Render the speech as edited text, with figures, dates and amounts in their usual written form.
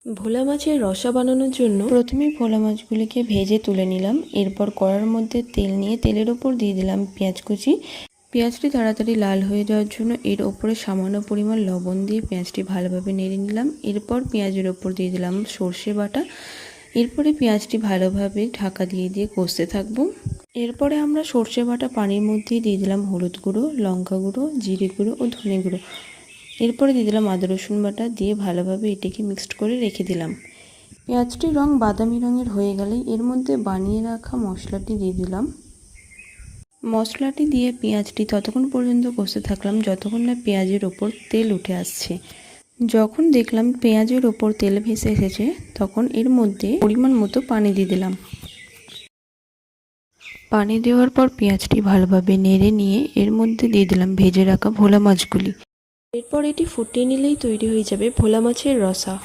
ভোলা মাছের রসা বানানোর জন্য প্রথমে ভোলা মাছগুলিকে ভেজে তুলে নিলাম। এরপর কড়ার মধ্যে তেল নিয়ে তেলের ওপর দিয়ে দিলাম পেঁয়াজ কুচি। পেঁয়াজটি তাড়াতাড়ি লাল হয়ে যাওয়ার জন্য এর ওপরে সামান্য পরিমাণ লবণ দিয়ে পেঁয়াজটি ভালোভাবে নেড়ে নিলাম। এরপর পেঁয়াজের ওপর দিয়ে দিলাম সর্ষে বাটা। এরপরে পেঁয়াজটি ভালোভাবে ঢাকা দিয়ে দিয়ে কষতে থাকবো। এরপরে আমরা সর্ষে বাটা পানির মধ্যে দিয়ে দিলাম হলুদ গুঁড়ো, লঙ্কা গুঁড়ো, জিরে গুঁড়ো ও ধনে গুঁড়ো। এরপরে দিয়ে দিলাম আদা রসুন বাটা, দিয়ে ভালোভাবে এটিকে মিক্সড করে রেখে দিলাম। পেঁয়াজটির রং বাদামি রঙের হয়ে গেলেই এর মধ্যে বানিয়ে রাখা মশলাটি দিয়ে দিলাম। মশলাটি দিয়ে পেঁয়াজটি ততক্ষণ পর্যন্ত কষতে থাকলাম যতক্ষণ না পেঁয়াজের ওপর তেল উঠে আসছে। যখন দেখলাম পেঁয়াজের ওপর তেল ভেসে এসেছে তখন এর মধ্যে পরিমাণ মতো পানি দিয়ে দিলাম। পানি দেওয়ার পর পেঁয়াজটি ভালোভাবে নেড়ে নিয়ে এর মধ্যে দিয়ে দিলাম ভেজে রাখা ভোলা মাছগুলি। এরপর এটি ফুটিয়ে নিলেই তৈরি হয়ে যাবে ভোলা মাছের রসা।